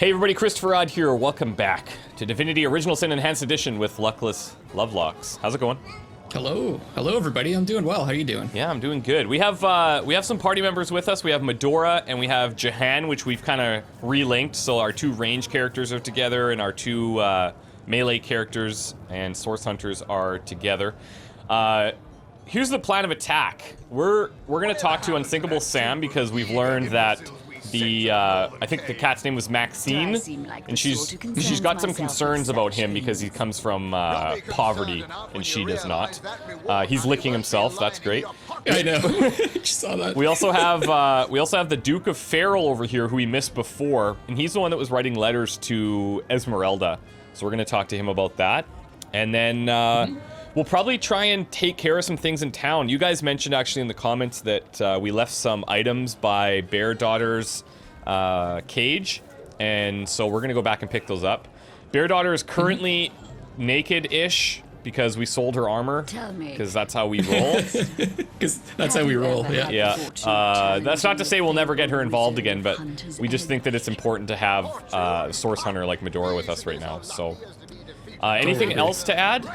Hey everybody, Christopher Odd here. Welcome back to Divinity Original Sin Enhanced Edition with Luckless Lovelocks. How's it going? Hello everybody. I'm doing well. How are you doing? Yeah, I'm doing good. We have some party members with us. We have Medora and we have Jahan, which we've kind of relinked. So our two range characters are together, and our two melee characters and source hunters are together. Here's the plan of attack. We're gonna talk to Unsinkable Sam because we've learned that I think the cat's name was Maxine, and she's got some concerns about him because he comes from poverty and she does not. He's licking himself. That's great. I know. Just saw that. We also have the Duke of Farrell over here, who we missed before, and he's the one that was writing letters to Esmerelda. So we're gonna talk to him about that, and then we'll probably try and take care of some things in town. You guys mentioned actually in the comments that we left some items by Bear Daughter's cage, and so we're gonna go back and pick those up. Bear Daughter is currently naked-ish because we sold her armor, because that's how we roll. Because that's how we roll, yeah. Yeah, that's not to say we'll never get her involved again, but we just think that it's important to have a source hunter like Medora with us right now, so. Anything else to add?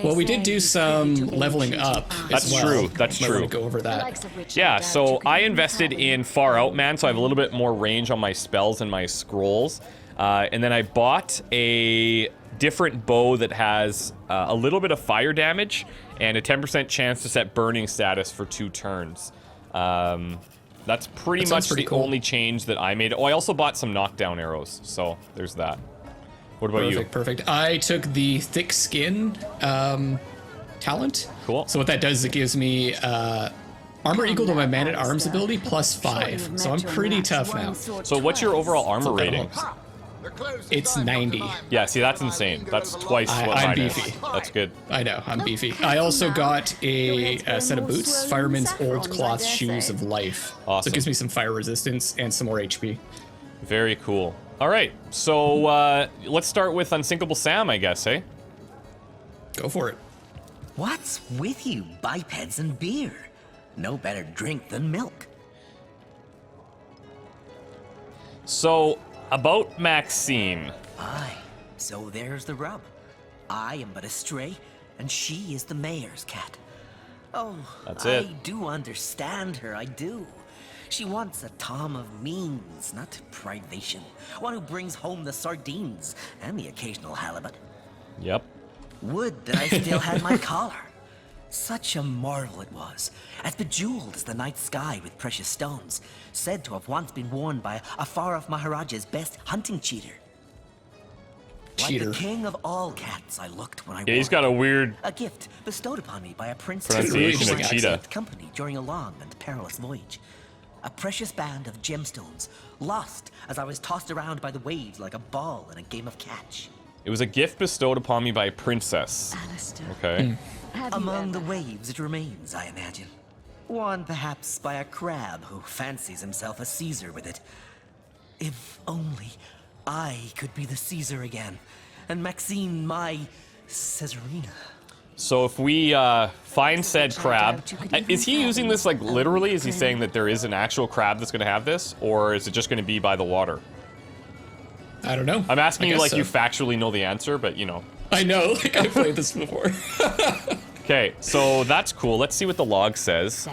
Well, we did do some leveling up. That's true. That's true. Go over that. Yeah, so I invested in Far Out Man, so I have a little bit more range on my spells and my scrolls. And then I bought a different bow that has a little bit of fire damage and a 10% chance to set burning status for 2 turns. That's pretty much the only change that I made. Oh, I also bought some knockdown arrows, so there's that. What about you? Perfect. I took the thick skin talent. Cool. So what that does is it gives me armor equal to my man-at-arms ability plus 5. So I'm pretty tough now. So what's your overall armor rating? It's 90. Yeah, see, that's insane. That's twice what I'm mine beefy. is. That's good. I know, I'm beefy. I also got a set of boots, Fireman's Old Cloth Shoes of Life. Awesome. So it gives me some fire resistance and some more HP. Very cool. All right, so let's start with Unsinkable Sam, I guess, eh? Go for it. What's with you, bipeds and beer? No better drink than milk. So, about Maxine. Aye, so there's the rub. I am but a stray, and she is the mayor's cat. Oh, That's it. I do understand her, I do. She wants a Tom of means, not privation. One who brings home the sardines and the occasional halibut. Yep. Would that I still had my collar. Such a marvel it was, as bejeweled as the night sky with precious stones, said to have once been worn by a far-off Maharaja's best hunting cheater. Like the king of all cats, I looked when I Yeah, he's got a weird a gift bestowed upon me by a princess pronunciation of cheetah. Company during a long and perilous voyage. A precious band of gemstones, lost as I was tossed around by the waves like a ball in a game of catch. It was a gift bestowed upon me by a princess. Alistair. Okay. Among the waves it remains, I imagine. Worn perhaps by a crab who fancies himself a Caesar with it. If only I could be the Caesar again, and Maxine my Caesarina. So if we find said crab, is he using this like literally? Is he saying that there is an actual crab that's going to have this, or is it just going to be by the water? I don't know. I'm asking you like so. you factually know the answer, but you know. I know, like I played this before. Okay, so that's cool. Let's see what the log says.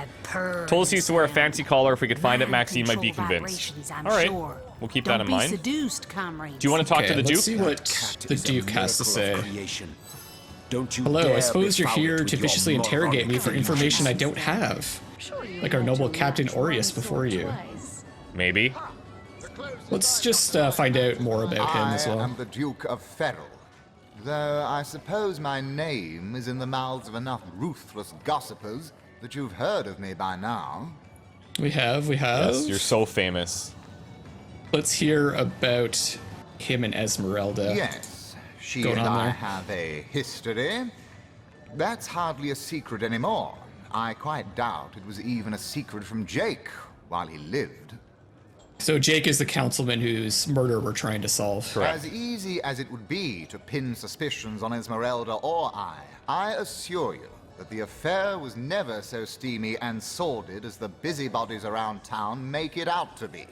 Told us he used to wear a fancy collar. If we could find it, Maxine might be convinced. All right, we'll keep that in mind. Do you want to talk to the Duke? Let's see what the Duke has to say. Don't you Hello, I suppose you're here to viciously interrogate me for information I don't have. Like our noble Captain Aureus before you. Maybe. Let's just find out more about him as well. I am the Duke of Farrell. Though I suppose my name is in the mouths of enough ruthless gossipers that you've heard of me by now. We have. Yes, you're so famous. Let's hear about him and Esmerelda. Yes, she and I have a history. That's hardly a secret anymore. I quite doubt it was even a secret from Jake while he lived. So Jake is the councilman whose murder we're trying to solve. Correct. As easy as it would be to pin suspicions on Esmerelda or I assure you that the affair was never so steamy and sordid as the busybodies around town make it out to be.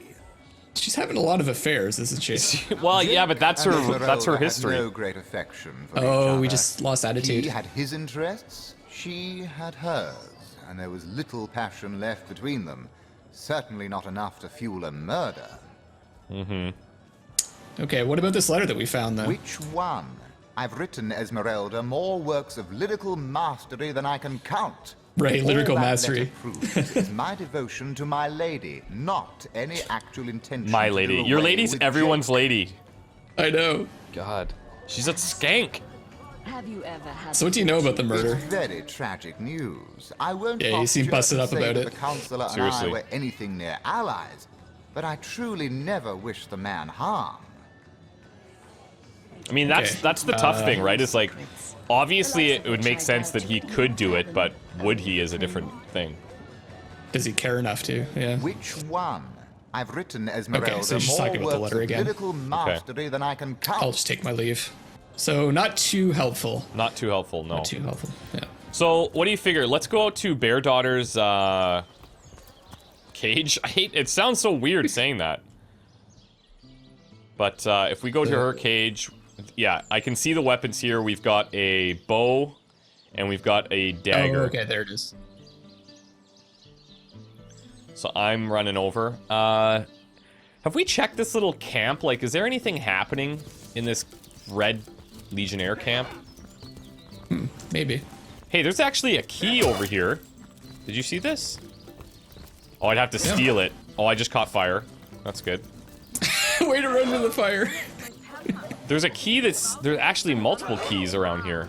She's having a lot of affairs, isn't she? Well, yeah, but that's her Esmeralda history. Had no great affection for each Oh, other. we just lost attitude. He had his interests, she had hers, and there was little passion left between them. Certainly not enough to fuel a murder. Okay, what about this letter that we found, though? Which one? I've written, Esmeralda, more works of lyrical mastery than I can count. Right, lyrical All that mastery. letter proves is my devotion to my lady, not any actual intention. My to lady. do Your away lady's with everyone's Jake. lady. I know. God. She's a skank. Have you ever had So what do you know about the murder? It's very tragic news. I won't Yeah, you seem posture busted to up say about that it. The counselor and Seriously. I were anything near allies, but I truly never wish the man harm. I mean, that's Okay. the tough thing, right? Is like, obviously it would make sense that he could do it, but would he is a different thing. Does he care enough to? Yeah. Which one? I've written, Esmeralda, Okay, so she's more talking about the works letter of again. lyrical mastery than I can count. I'll just take my leave. So not too helpful. Not too helpful, no. Not too helpful. Yeah. So, what do you figure? Let's go out to Bear Daughter's cage. I hate it. Sounds so weird saying that. But if we go to her cage, yeah, I can see the weapons here. We've got a bow, and we've got a dagger. Oh, okay, there it is. So I'm running over. Have we checked this little camp? Like, is there anything happening in this Red Legionnaire camp? Maybe. Hey, there's actually a key over here. Did you see this? Oh, I'd have to steal it. Oh, I just caught fire. That's good. Way to run to the fire. There's a key there's actually multiple keys around here.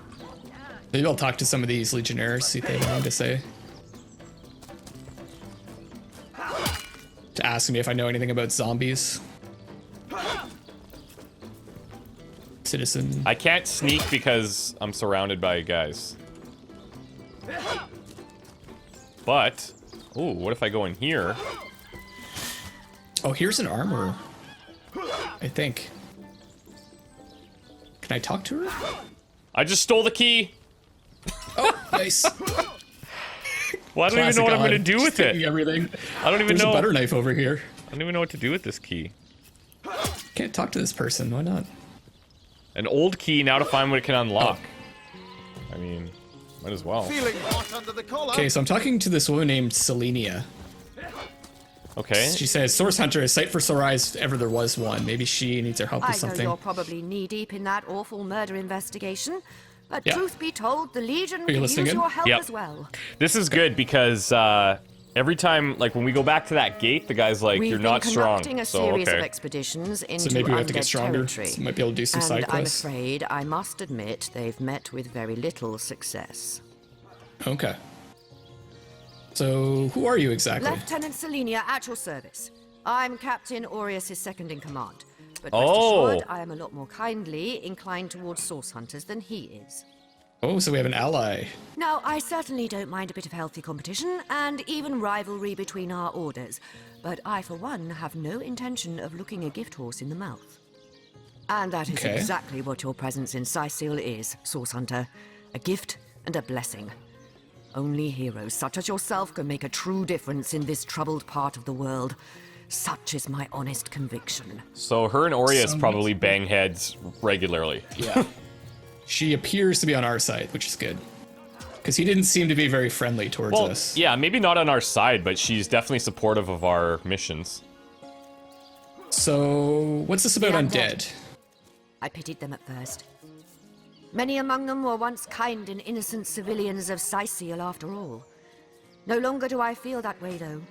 Maybe I'll talk to some of these legionnaires, see if they have anything to say. To ask me if I know anything about zombies. Citizen. I can't sneak because I'm surrounded by guys. But, ooh, what if I go in here? Oh, here's an armor. I think. Can I talk to her? I just stole the key. Oh, nice. Well, I don't even know what I'm gonna do with it. Everything. I don't even There's know. a butter knife over here. I don't even know what to do with this key. Can't talk to this person. Why not? An old key now to find what it can unlock. I mean, might as well. Okay, so I'm talking to this woman named Cecilia. Okay. She says, Source Hunter, a sight for sore eyes if ever there was one. Maybe she needs our help I with know something. you're probably knee-deep in that awful murder investigation, but Yeah. truth be told, the Legion you could use listening in? your help Yep. as well. This is good because every time, like when we go back to that gate, the guy's like, We've "You're been not strong." conducting a So series of okay. expeditions into So maybe we have to get undead stronger. territory. So we might be able to do some side And I'm quests. afraid I must admit they've met with very little success. Okay. So, who are you exactly? Lieutenant Cecilia, at your service. I'm Captain Aureus' second in command. But rest Oh. assured, I am a lot more kindly inclined towards source hunters than he is. Oh, so we have an ally. Now, I certainly don't mind a bit of healthy competition and even rivalry between our orders, but I, for one, have no intention of looking a gift horse in the mouth. And that is Okay. exactly what your presence in Sicil is, Source Hunter. A gift and a blessing. Only heroes such as yourself can make a true difference in this troubled part of the world. Such is my honest conviction. So her and Aureus So probably bang heads regularly. Yeah. She appears to be on our side, which is good. Because he didn't seem to be very friendly towards Well, us. yeah, maybe not on our side, but she's definitely supportive of our missions. So, what's this about The undead? I pitied them at first. Many among them were once kind and innocent civilians of Sicil after all. No longer do I feel that way, though.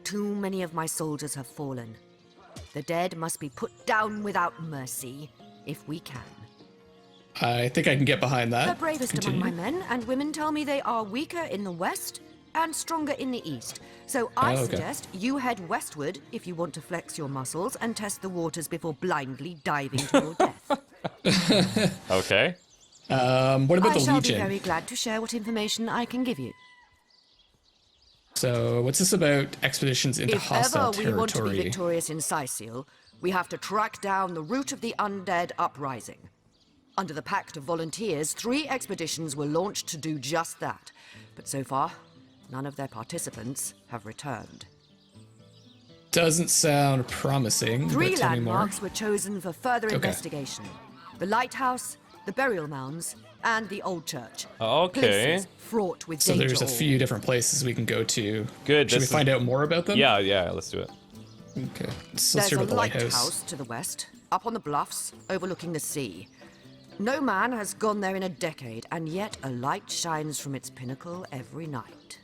Too many of my soldiers have fallen. The dead must be put down without mercy, if we can. I think I can get behind that. The bravest Continue. among my men and women tell me they are weaker in the west and stronger in the east. So I Oh, okay. suggest you head westward if you want to flex your muscles and test the waters before blindly diving to your death. Okay. What about I the shall Legion? be very glad to share what information I can give you. So, what's this about expeditions into If hostile ever we want to be territory? victorious in Sicil, we have to track down the root of the undead uprising. Under the Pact of Volunteers, 3 expeditions were launched to do just that. But so far, none of their participants have returned. Doesn't sound promising. Three but tell me more. landmarks were chosen for further investigation. The lighthouse, the burial mounds, and the old church. Okay. Places fraught with So danger. there's a few different places we can go to. Good. Should we find out more about them? Yeah, let's do it. Okay. Let's There's start a with the lighthouse. lighthouse to the west, up on the bluffs, overlooking the sea. No man has gone there in a decade, and yet a light shines from its pinnacle every night.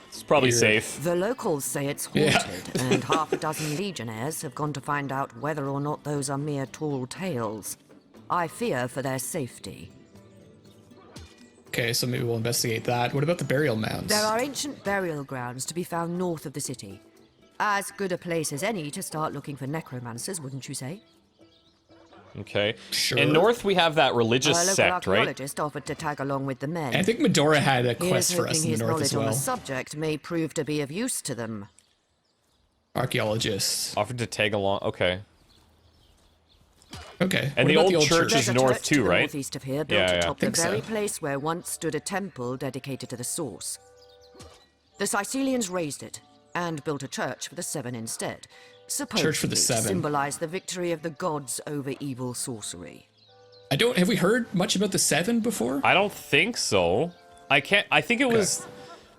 It's probably Weird. safe. The locals say it's Yeah. haunted, and half a dozen legionnaires have gone to find out whether or not those are mere tall tales. I fear for their safety. Okay, so maybe we'll investigate that. What about the burial mounds? There are ancient burial grounds to be found north of the city. As good a place as any to start looking for necromancers, wouldn't you say? Okay. Sure. In north, we have that religious A local sect, right? archaeologist offered to tag along with the men. And I think Medora had a Here's quest for us hoping in the his north knowledge as on well. the subject may prove to be of use to them. Archaeologist. Offered to tag along. Okay. Okay. And what the about old church There's is a north church to too, the right? northeast of here, built Yeah, yeah. atop the Think so. very place where once stood a temple dedicated to the source. The Sicilians razed it and built a church for the seven instead. Supposedly Church for the to seven. symbolize the victory of the gods over evil sorcery. Have we heard much about the seven before? I don't think so. I think it was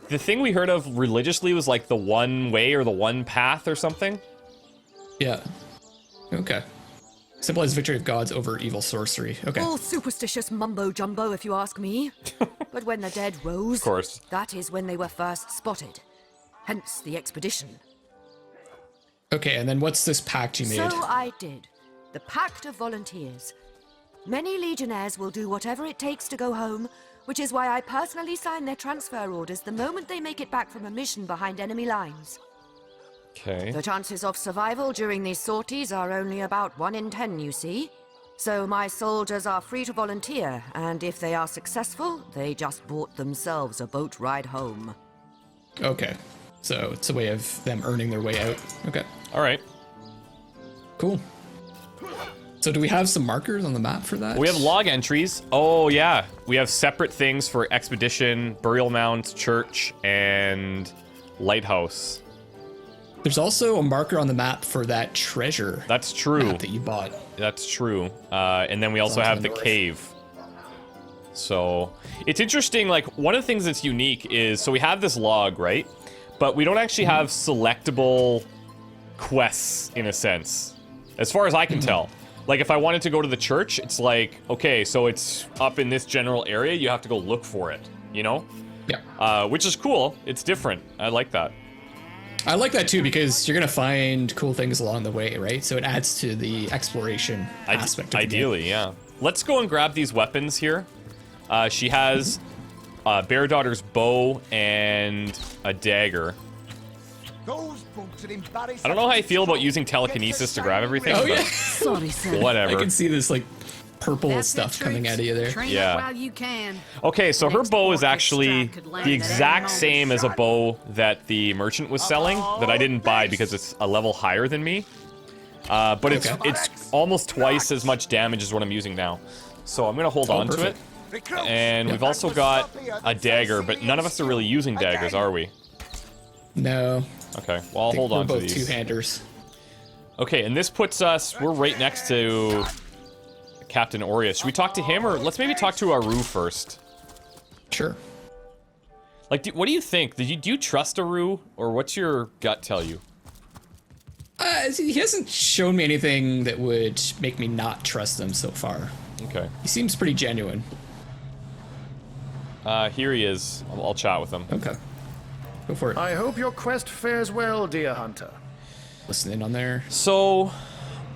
the thing we heard of religiously was like the one way or the one path or something. Yeah. Okay. Symbolize victory of gods over evil sorcery. Okay. All superstitious mumbo-jumbo, if you ask me. But when the dead rose, Of course. that is when they were first spotted. Hence the expedition. Okay, and then what's this pact you made? So I did. The Pact of Volunteers. Many legionnaires will do whatever it takes to go home, which is why I personally sign their transfer orders the moment they make it back from a mission behind enemy lines. Okay. The chances of survival during these sorties are only about 1 in 10, you see. So my soldiers are free to volunteer, and if they are successful, they just bought themselves a boat ride home. Okay. So it's a way of them earning their way out. Okay. All right. Cool. So do we have some markers on the map for that? We have log entries. Oh yeah, we have separate things for expedition, burial mounds, church, and lighthouse. There's also a marker on the map for that treasure. That's true. Map that you bought. That's true. And then we also Off to have the the north. cave. So it's interesting. Like one of the things that's unique is so we have this log, right? But we don't actually have selectable quests in a sense, as far as I can tell. Like if I wanted to go to the church, it's like, okay, so it's up in this general area. You have to go look for it, you know? Yeah. Which is cool. It's different. I like that. I like that too because you're gonna find cool things along the way, right? So it adds to the exploration aspect of the game. Ideally, yeah. Let's go and grab these weapons here. She has Bear Daughter's bow and a dagger. I don't know how I feel about using telekinesis to grab everything. Oh but yeah. Sorry, sir. I Whatever. can see this like purple That's it, stuff coming troops. out of you there. Train Yeah. up while you can. Okay, so her Next bow is orchid actually strike could land the at exact any same as a moment. bow that the merchant was selling that I didn't buy because it's a level higher than me. But it's Okay. it's almost twice as much damage as what I'm using now. So I'm gonna hold on to it. perfect. And we've also got a dagger, but none of us are really using daggers, are we? No. Okay, well I'll I think hold we're on to both these. two-handers. Okay, and this puts us, we're right next to Captain Orius. Should we talk to him, or let's maybe talk to Aru first? Sure. Like, what do you think? Do you trust Aru, or what's your gut tell you? He hasn't shown me anything that would make me not trust him so far. Okay. He seems pretty genuine. Here he is. I'll chat with him. Okay. Go for it. I hope your quest fares well, dear hunter. Listen in on there. So,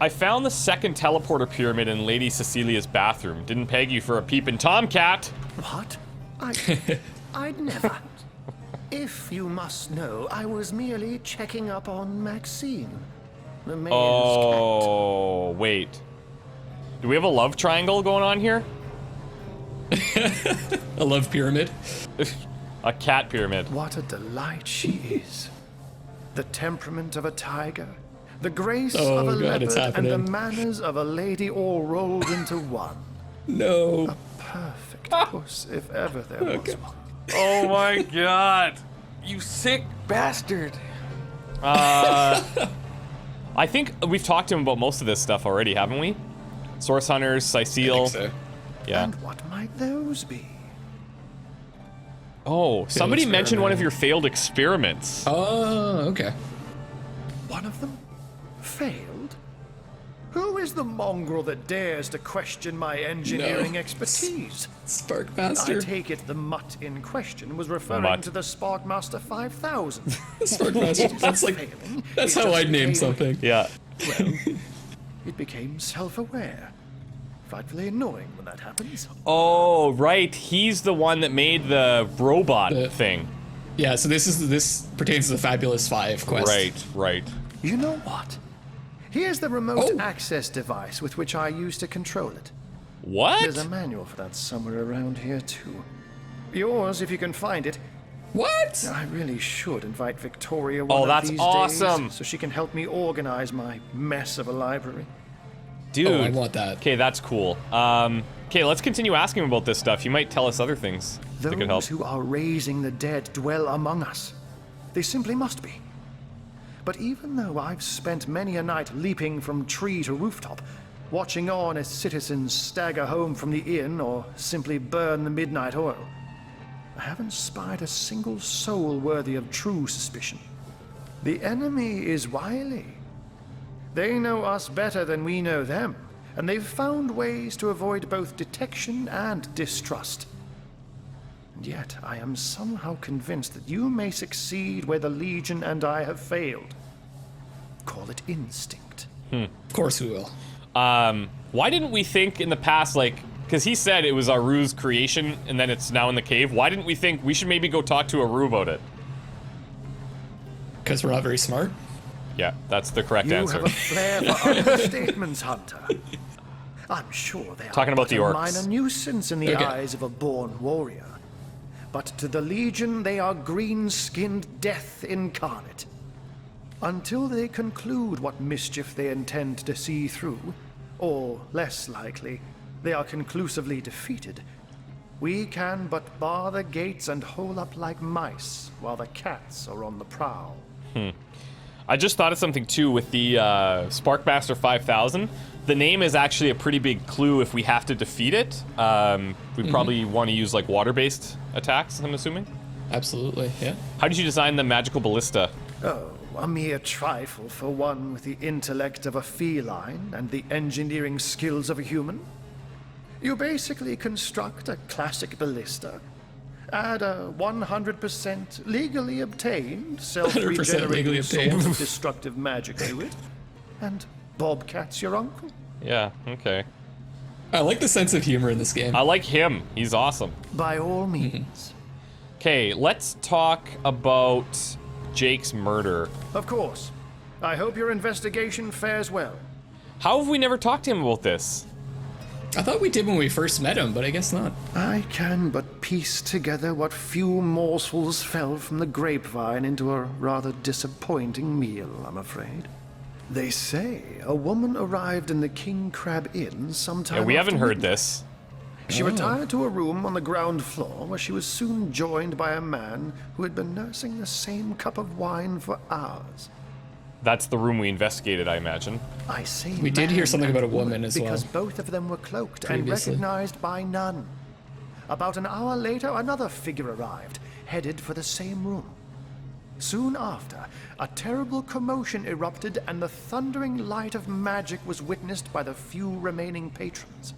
I found the second teleporter pyramid in Lady Cecilia's bathroom. Didn't peg you for a peeping tomcat. What? I'd never. If you must know, I was merely checking up on Maxine, the mayor's Oh, wait. Do we have a love triangle going on here? A love pyramid. A cat pyramid. cat. What a delight she is. The temperament of a tiger, the grace Oh, of a God, it's leopard, and the happening. manners of a lady all rolled into one. No. Perfect puss, if ever there was one. Oh my god. You sick bastard. I think we've talked to him about most of this stuff already, haven't we? Source Hunters, Cecile. I think so. Yeah. And what might those be? Oh, somebody mentioned one of experiment. your failed experiments. Oh, okay. One of them failed? Who is the mongrel that dares to question my engineering expertise? Sparkmaster. I take it the mutt in question was referring Mutt. to the Sparkmaster 5000. Sparkmaster. That's like, Failing, that's it how just I'd name became- something. Yeah. Well, it became self-aware. Frightfully annoying when that happens. Oh, right. He's the one that made the robot thing. Yeah, so this pertains to the Fabulous Five quest. Right. You know what? Here's the remote Oh. access device with which I used to control it. What? There's a manual for that somewhere around here, too. Yours, if you can find it. What? I really should invite Victoria one Oh, of that's these awesome. days so she can help me organize my mess of a library. Dude. Oh, I want that. Okay, that's cool. Okay, let's continue asking him about this stuff. You might tell us other things that could help. Those who are raising the dead dwell among us. They simply must be. But even though I've spent many a night leaping from tree to rooftop, watching on as citizens stagger home from the inn or simply burn the midnight oil, I haven't spied a single soul worthy of true suspicion. The enemy is wily. They know us better than we know them, and they've found ways to avoid both detection and distrust. And yet, I am somehow convinced that you may succeed where the Legion and I have failed. Call it instinct. Of course we will. Why didn't we think in the past, like, because he said it was Aru's creation and then it's now in the cave. Why didn't we think we should maybe go talk to Aru about it? Because we're not very smart. Yeah, that's the correct You answer. have a flair for understatements, Hunter. I'm sure they are Talking about but the a orcs. minor nuisance in the Okay. eyes of a born warrior. But to the Legion, they are green-skinned death incarnate. Until they conclude what mischief they intend to see through, or less likely, they are conclusively defeated, we can but bar the gates and hole up like mice while the cats are on the prowl. I just thought of something too with the Sparkmaster 5000. The name is actually a pretty big clue if we have to defeat it. We probably want to use like water-based attacks, I'm assuming. Absolutely, yeah. How did you design the magical ballista? Oh, a mere trifle for one with the intellect of a feline and the engineering skills of a human. You basically construct a classic ballista, add a 100% legally obtained, legally self-regenerating obtained. source of destructive magic to it, and Bobcat's your uncle. Yeah, okay. I like the sense of humor in this game. I like him. He's awesome. By all means. Okay, let's talk about Jake's murder. Of course. I hope your investigation fares well. How have we never talked to him about this? I thought we did when we first met him, but I guess not. I can but piece together what few morsels fell from the grapevine into a rather disappointing meal, I'm afraid. They say a woman arrived in the King Crab Inn sometime Yeah, we haven't after heard midnight. this. She retired to a room on the ground floor where she was soon joined by a man who had been nursing the same cup of wine for hours. That's the room we investigated, I imagine. I say We did hear man something and about a woman as because well. both of them were cloaked Previously. and recognized by none. About an hour later, another figure arrived, headed for the same room. Soon after, a terrible commotion erupted and the thundering light of magic was witnessed by the few remaining patrons.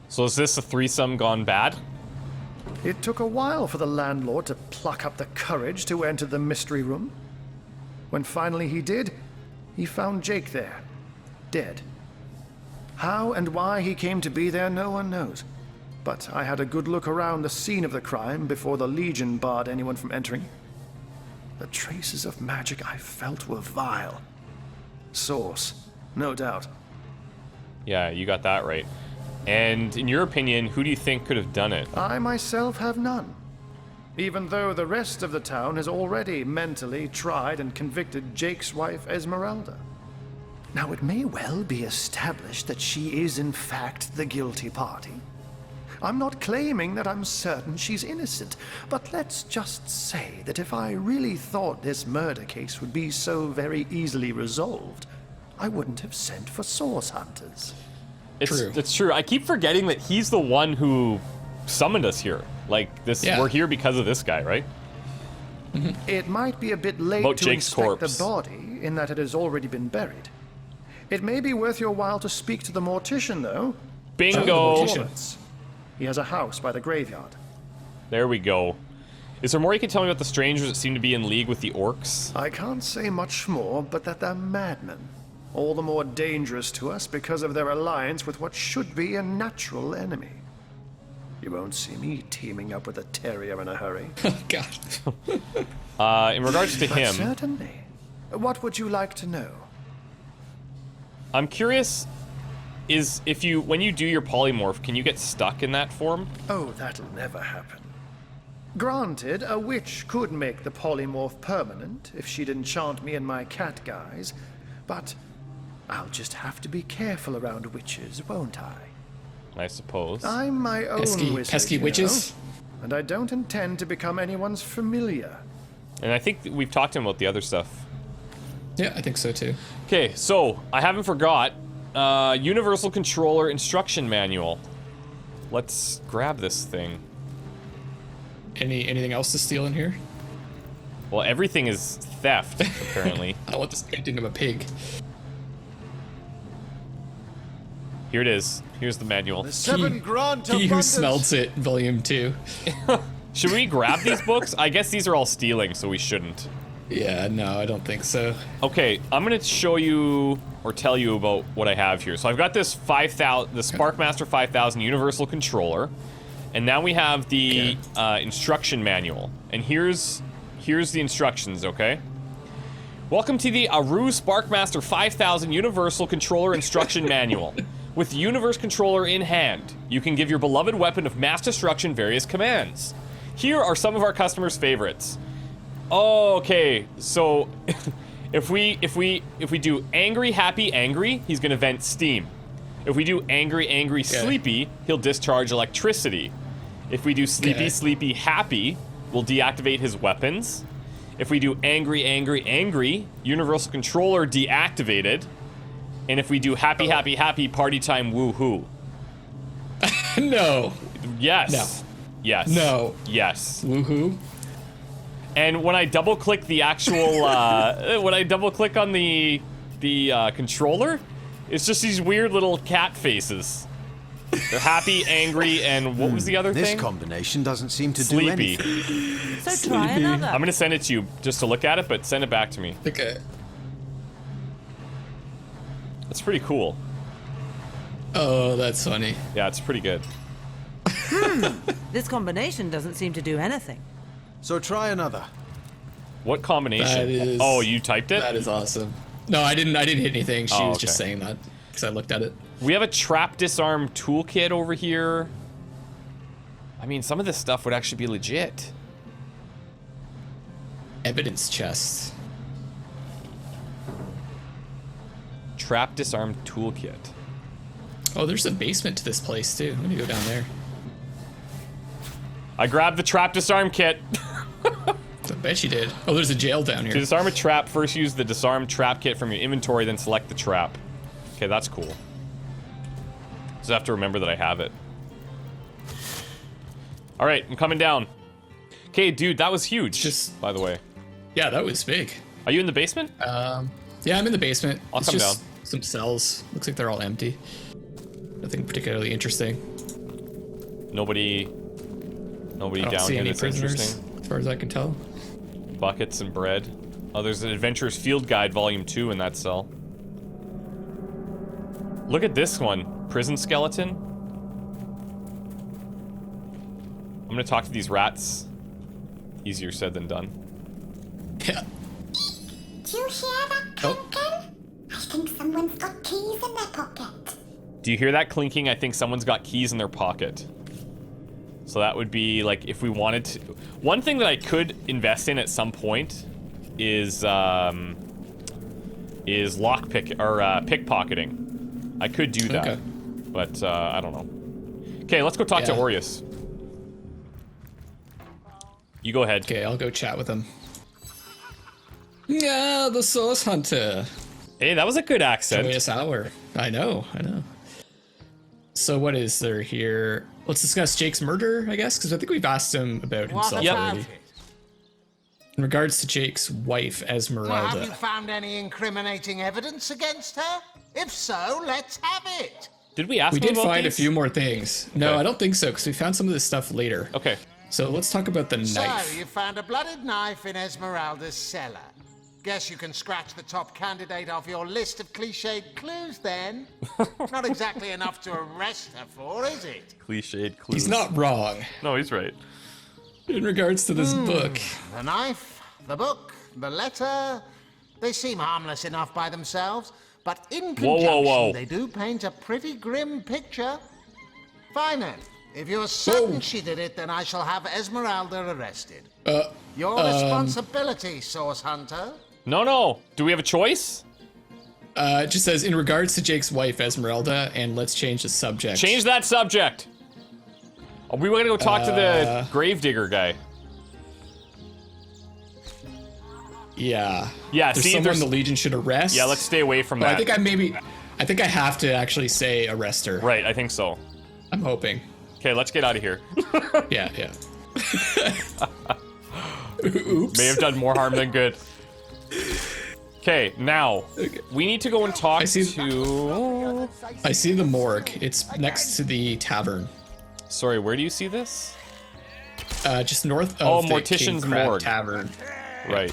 So is this a threesome gone bad? It took a while for the landlord to pluck up the courage to enter the mystery room. When finally he did, he found Jake there, dead. How and why he came to be there, no one knows. But I had a good look around the scene of the crime before the Legion barred anyone from entering. The traces of magic I felt were vile. Source, no doubt. Yeah, you got that right. And in your opinion, who do you think could have done it? I myself have none. Even though the rest of the town has already mentally tried and convicted Jake's wife, Esmerelda. Now, it may well be established that she is in fact the guilty party. I'm not claiming that I'm certain she's innocent, but let's just say that if I really thought this murder case would be so very easily resolved, I wouldn't have sent for source hunters. It's true. I keep forgetting that he's the one who summoned us here. Like, this, we're here because of this guy, right? It might be a bit late About to Jake's inspect corpse. the body, in that it has already been buried. It may be worth your while to speak to the mortician, though. Bingo! He has a house by the graveyard. There we go. Is there more you can tell me about the strangers that seem to be in league with the orcs? I can't say much more, but that they're madmen. All the more dangerous to us because of their alliance with what should be a natural enemy. You won't see me teaming up with a terrier in a hurry. Oh, God. In regards to But him, certainly. What would you like to know? I'm curious, when you do your polymorph, can you get stuck in that form? Oh, that'll never happen. Granted, a witch could make the polymorph permanent if she'd enchant me in my cat guise, but I'll just have to be careful around witches, won't I suppose. I'm my own wizard, pesky you know, witches. and I don't intend to become anyone's familiar. And I think we've talked to him about the other stuff. Yeah, I think so too. Okay, so I haven't forgot. Universal Controller Instruction Manual. Let's grab this thing. Anything else to steal in here? Well, everything is theft, apparently. I want this painting of a pig. Here it is. Here's the manual. He who smells it, volume 2. Should we grab these books? I guess these are all stealing, so we shouldn't. Yeah, no, I don't think so. Okay, I'm gonna show you or tell you about what I have here. So I've got this 5000, the Sparkmaster 5000 Universal Controller, and now we have the instruction manual. And here's the instructions. Okay. Welcome to the Aru Sparkmaster 5000 Universal Controller Instruction Manual. With the Universe Controller in hand, you can give your beloved weapon of mass destruction various commands. Here are some of our customers' favorites. Okay, so if we do angry, happy, angry, he's gonna vent steam. If we do angry, angry, sleepy, he'll discharge electricity. If we do sleepy, sleepy, happy, we'll deactivate his weapons. If we do angry, angry, angry, Universal Controller deactivated. And if we do happy, happy, happy, party time, woohoo. No. Yes. No. Yes. No. Yes. Woohoo. And when I double click the actual, when I double click on the controller, it's just these weird little cat faces. They're happy, angry, and what was the other thing? This combination doesn't seem to Sleepy. do anything. So try another. I'm gonna send it to you just to look at it, but send it back to me. Okay. That's pretty cool. Oh, that's funny. Yeah, it's pretty good. This combination doesn't seem to do anything. So try another. What combination? That is, oh, you typed it? That is awesome. No, I didn't hit anything. She was just okay. saying that because I looked at it. We have a trap disarm toolkit over here. I mean, some of this stuff would actually be legit. Evidence chest. Trap disarm toolkit. Oh, there's a basement to this place too. Let me go down there. I grabbed the trap disarm kit. I bet you did. Oh, there's a jail down To here. disarm a trap, first use the disarm trap kit from your inventory, then select the trap. Okay, that's cool. Just have to remember that I have it. All right, I'm coming down. Okay, dude, that was huge. Just- by the way. Yeah, that was big. Are you in the basement? Yeah, I'm in the basement. I'll It's come just down. some cells. Looks like they're all empty. Nothing particularly interesting. Nobody I don't down see here any that's prisoners, interesting. as far as I can tell. Buckets and bread. Oh, there's an Adventurer's Field Guide Volume 2 in that cell. Look at this one. Prison skeleton. I'm gonna talk to these rats. Easier said than done. Yeah. Do you hear that clinking? I think someone's got keys in their pocket. Do you hear that clinking? I think someone's got keys in their pocket. So that would be like if we wanted to. One thing that I could invest in at some point is lockpick or pickpocketing. I could do that, Okay. but I don't know. Okay, let's go talk to Yeah. Aureus. You go ahead. Okay, I'll go chat with him. Yeah, the Source Hunter. Hey, that was a good accent. Joyous hour. I know. So what is there here? Let's discuss Jake's murder, I guess, because I think we've asked him about himself Yep. already. In regards to Jake's wife, Have you Esmerelda. found any incriminating evidence against her? If so, let's have it. Did we ask We him did about find a these? few more things. No, Okay. I don't think so, because we found some of this stuff later. Okay. So let's talk about the knife. So, you found a blooded knife in Esmeralda's cellar. Guess you can scratch the top candidate off your list of cliched clues then. Not exactly enough to arrest her for, is it? Cliched clues. He's not wrong. No, he's right. In regards to this book. The knife, the book, the letter, they seem harmless enough by themselves, but in conjunction whoa. they do paint a pretty grim picture. Fine then. If you're certain she did it, then I shall have Esmeralda arrested. Your responsibility, Source Hunter. No. Do we have a choice? It just says, in regards to Jake's wife, Esmeralda, and let's change the subject. Change that subject. Oh, we were gonna go talk to the gravedigger guy. Yeah. Yeah, There's see, someone there's- the Legion should arrest. Yeah, let's stay away from But that. I think I have to actually say arrest her. Right, I think so. I'm hoping. Okay, let's get out of here. Yeah. Oops. May have done more harm than good. Okay, now we need to go and talk I see the morgue. It's next to the tavern. Sorry, where do you see this? Just north of the Mortician's King Crab morgue. Tavern. Right.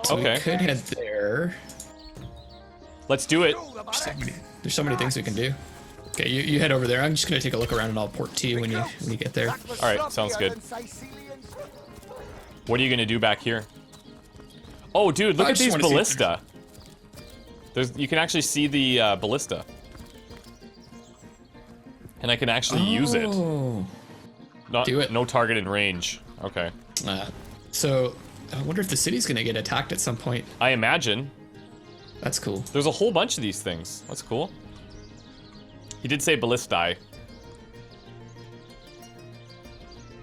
So Okay. we could head there. Let's do it. There's so many things we can do. Okay, you head over there. I'm just gonna take a look around and I'll port to you when you get there. All right, sounds good. What are you gonna do back here? Oh, dude, look I at just these wanna see- ballista. You can actually see the ballista, and I can actually use it. Oh. Not, Do it. No target in range. Okay. So I wonder if the city's gonna get attacked at some point. I imagine. That's cool. There's a whole bunch of these things. That's cool. He did say ballistae.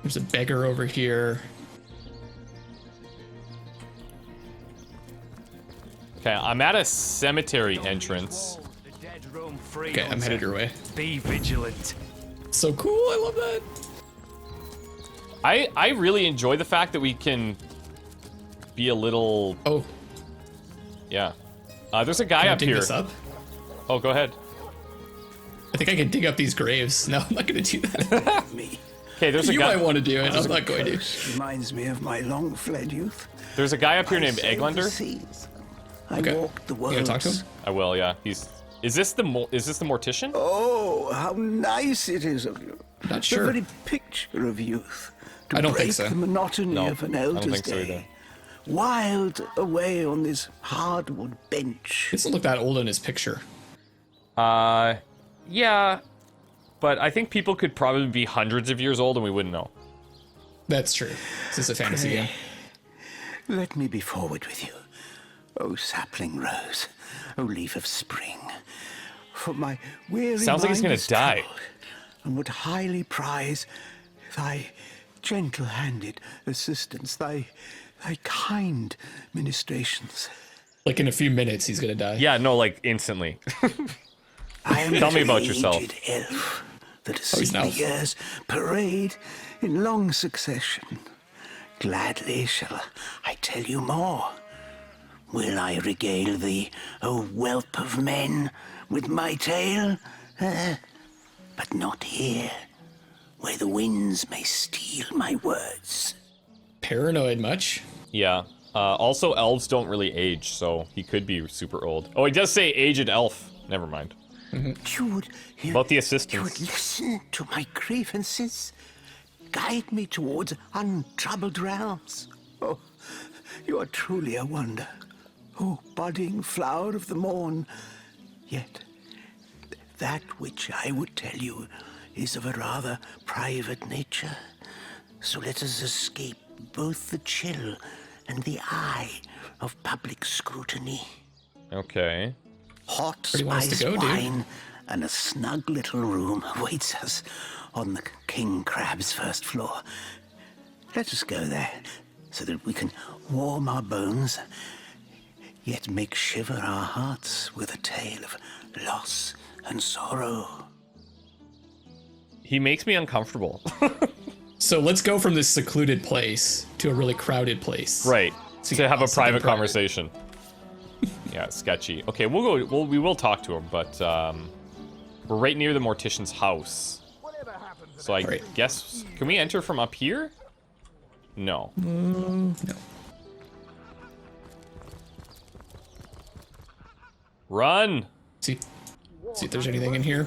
There's a beggar over here. Okay, I'm at a cemetery entrance. Okay, I'm headed your way. Be vigilant. So cool, I love that. I really enjoy the fact that we can be a little. Oh. Yeah. There's a guy Can I up dig here. this up? Oh, go ahead. I think I can dig up these graves. No, I'm not gonna do that. Okay, there's a You guy. might want to do it. I'm not going to. Reminds me of my long-fled youth. There's a guy up here named I sailed the Eglander. seas. I Okay. walked the You world. gonna talk to him? I will. Yeah. Is this the mortician? Oh, how nice it is of you. Not sure. The very picture of youth. To I don't break think so. the monotony No, of an I don't elder's think so either. day. Wild away on this hardwood bench. He doesn't look that old in his picture. Yeah. But I think people could probably be hundreds of years old and we wouldn't know. That's true. This is a fantasy game. Let me be forward with you. O sapling rose, O leaf of spring. For my weary Sounds like he's mind gonna is die. troubled, and would highly prize thy gentle-handed assistance, thy kind ministrations. Like in a few minutes, he's gonna die. Yeah. No, like instantly. I am Tell me but about an yourself. aged elf that has he's seen an the elf. years parade in long succession. Gladly shall I tell you more. Will I regale thee, O whelp of men, with my tale? But not here, where the winds may steal my words. Paranoid much? Yeah. Also, elves don't really age, so he could be super old. Oh, he does say aged elf. Never mind. About the You assistants. would listen to my grievances, guide me towards untroubled realms. Oh, you are truly a wonder. Oh, budding flower of the morn. Yet, that which I would tell you is of a rather private nature. So let us escape both the chill and the eye of public scrutiny. Okay. Hot Where do you want us to spiced go, dude? wine and a snug little room awaits us on the king crab's first floor. Let us go there, so that we can warm our bones, yet make shiver our hearts with a tale of loss and sorrow. He makes me uncomfortable. So let's go from this secluded place to a really crowded place. Right. So to have a private private. conversation. Yeah, sketchy. Okay, we'll go. We will talk to him, but we're right near the mortician's house. So I guess, can we enter from up here? No. No. Run! See if there's anything in here.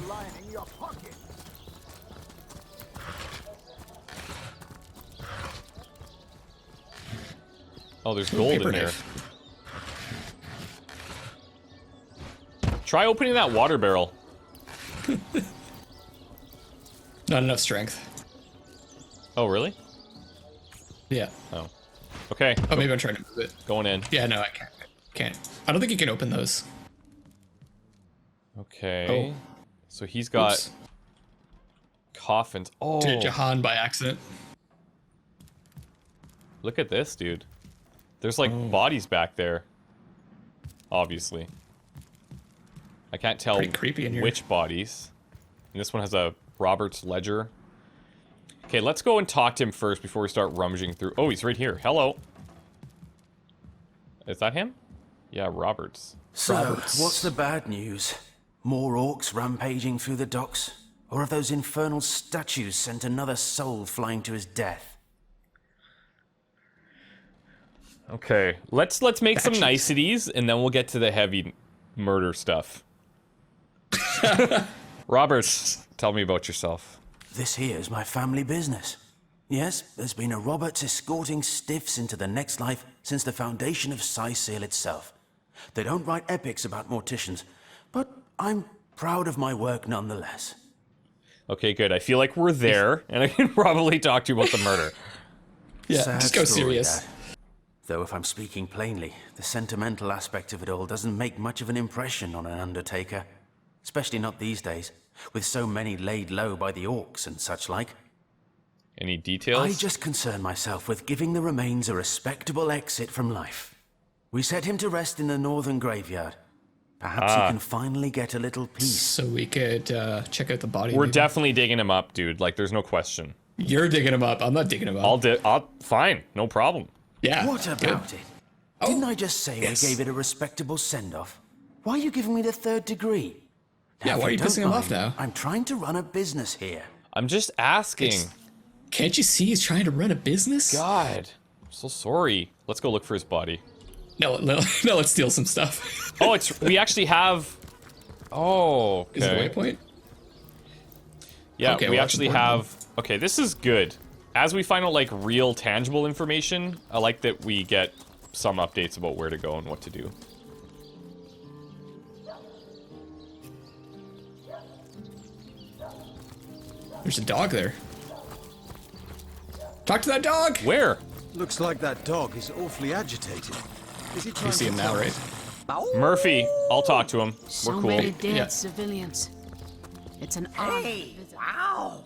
Oh, there's gold paper in there. knife. Try opening that water barrel. Not enough strength. Oh, really? Yeah. Oh. Okay. Oh, maybe I'm trying to move it. Going in. Yeah, no, I can't. I don't think you can open those. Okay. Oh. So he's got Oops. coffins. Oh. Did Jahan by accident? Look at this, dude. There's like bodies back there. Obviously. I can't tell Pretty creepy in here. which bodies. And this one has a Robert's ledger. Okay, let's go and talk to him first before we start rummaging through. Oh, he's right here. Hello. Is that him? Yeah, Roberts. So, what's the bad news? More orcs rampaging through the docks? Or have those infernal statues sent another soul flying to his death? Okay, let's make some niceties, and then we'll get to the heavy murder stuff. Roberts, tell me about yourself. This here's my family business. Yes, there's been a Roberts escorting stiffs into the next life since the foundation of Cecilia itself. They don't write epics about morticians, but I'm proud of my work nonetheless. Okay, good. I feel like we're there, and I can probably talk to you about the murder. Yeah, Sad just go story, serious. Dad. Though if I'm speaking plainly, the sentimental aspect of it all doesn't make much of an impression on an undertaker. Especially not these days, with so many laid low by the orcs and such like. Any details? I just concern myself with giving the remains a respectable exit from life. We set him to rest in the northern graveyard. Perhaps he can finally get a little peace. So we could check out the body. We're maybe. definitely digging him up, dude. Like, there's no question. You're digging him up. I'm not digging him up. I'll fine, no problem. Yeah. What about it? Didn't I just say yes. we gave it a respectable send-off? Why are you giving me the third degree? Yeah, Now, why are if you don't pissing him mind, off now? I'm trying to run a business here. I'm just asking. Can't you see he's trying to run a business? God, I'm so sorry. Let's go look for his body. No, let's steal some stuff. Oh, we actually have. Oh, okay. Is it a waypoint? Yeah, Okay, we well, actually that's important have. Okay, this is good. As we find out like real tangible information, I like that we get some updates about where to go and what to do. There's a dog there. Talk to that dog. Where? Looks like that dog is awfully agitated. Is he trying You see to him now, tell right? us? Murphy, I'll talk to him. So We're cool. many dead Yeah. civilians. It's an honor. Hey, wow!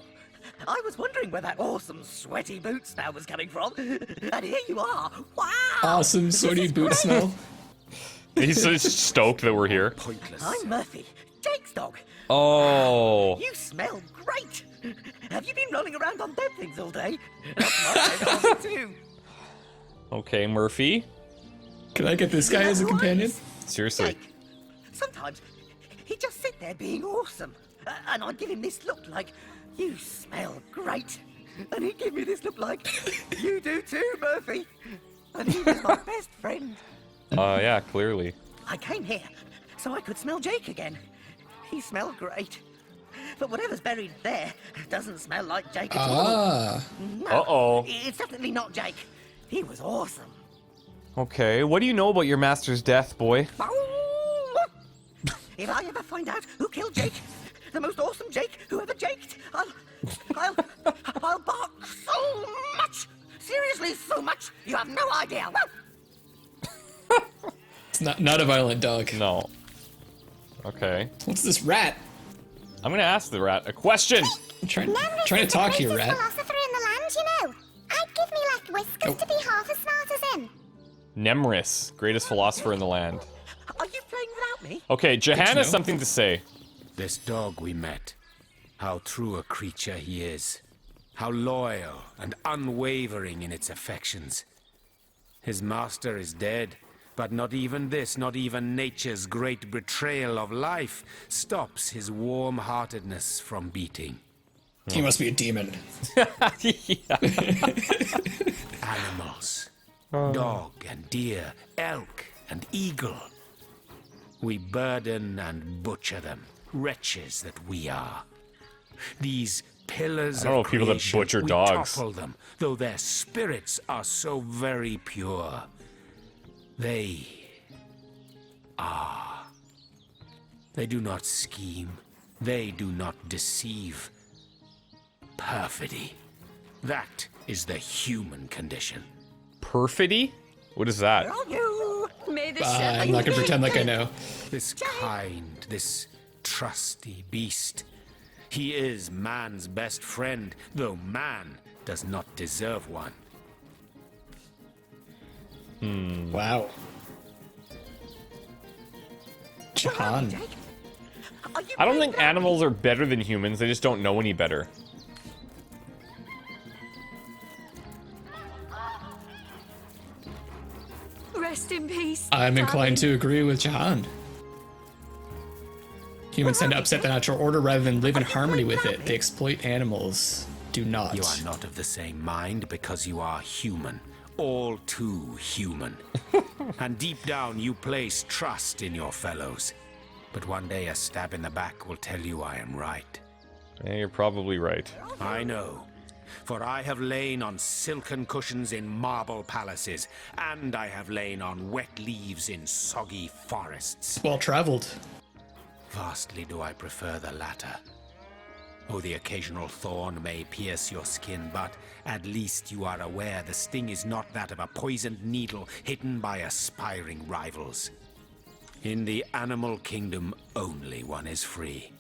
I was wondering where that awesome sweaty boot smell was coming from, and here you are. Wow! Awesome sweaty boot smell. He's just stoked that we're here. Pointless. I'm Murphy, Jake's dog. Oh. You smell great. Have you been rolling around on dead things all day? That's my favorite hobby too. Okay, Murphy. Can I get this guy as a companion? Seriously. Jake, sometimes he'd just sit there being awesome, and I'd give him this look like, you smell great. And he'd give me this look like, you do too, Murphy. And he was my best friend. Yeah, clearly. I came here so I could smell Jake again. He smelled great. But whatever's buried there doesn't smell like Jake at all. No, Uh-oh. It's definitely not Jake. He was awesome. Okay, what do you know about your master's death, boy? If I ever find out who killed Jake, the most awesome Jake who ever jaked, I'll bark so much. Seriously, so much. You have no idea. It's not a violent dog. No. Okay. What's this rat? I'm gonna ask the rat a question. I'm trying to talk here, rat. Philosopher in the land, you know. I'd give me left whiskers to be half as smart as him. Nemris, greatest philosopher in the land. Are you playing without me? Okay, Jahan has something to say. This dog we met, how true a creature he is. How loyal and unwavering in its affections. His master is dead, but not even this, not even nature's great betrayal of life, stops his warm-heartedness from beating. He must be a demon. Animals. Dog and deer, elk and eagle. We burden and butcher them, wretches that we are. These pillars I don't know of people that creation, butcher we dogs. topple them, though their spirits are so very pure. They do not scheme. They do not deceive. Perfidy. That is the human condition. Perfidy? What is that? I'm not gonna pretend like I know. This kind, this trusty beast. He is man's best friend, though man does not deserve one. Wow. Jahan. I don't think animals are better than humans, they just don't know any better. Rest in peace. I'm inclined to agree with Jahan. Humans tend to upset the natural order rather than live in harmony with it. They exploit animals. Do not. You are not of the same mind because you are human. All too human. And deep down you place trust in your fellows. But one day a stab in the back will tell you I am right. Yeah, you're probably right. I know. For I have lain on silken cushions in marble palaces, and I have lain on wet leaves in soggy forests. Well traveled. Vastly do I prefer the latter. Oh, the occasional thorn may pierce your skin, but at least you are aware the sting is not that of a poisoned needle hidden by aspiring rivals. In the animal kingdom, only one is free.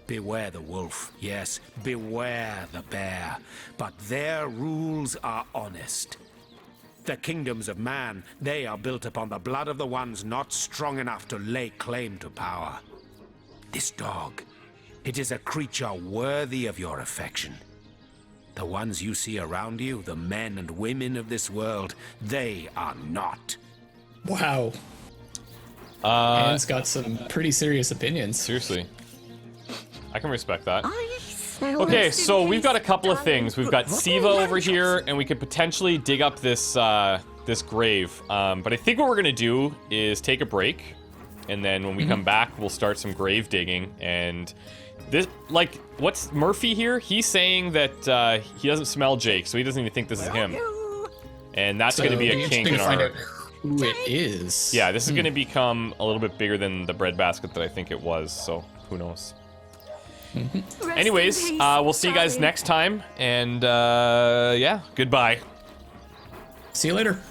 Beware the wolf, yes, beware the bear, but their rules are honest. The kingdoms of man, they are built upon the blood of the ones not strong enough to lay claim to power. This dog, it is a creature worthy of your affection. The ones you see around you, the men and women of this world, they are not. Wow. Anne's got some pretty serious opinions. Seriously. I can respect that. Okay, so we've got a couple of things. We've got Siva over here, and we could potentially dig up this this grave. But I think what we're gonna do is take a break, and then when we come back, we'll start some grave digging. And this, like, what's Murphy here? He's saying that he doesn't smell Jake, so he doesn't even think this is him. And that's gonna be a kink in our. Who it is? Yeah, this is gonna become a little bit bigger than the breadbasket that I think it was. So who knows? Anyways, we'll see you guys next time, and yeah, goodbye. See you later.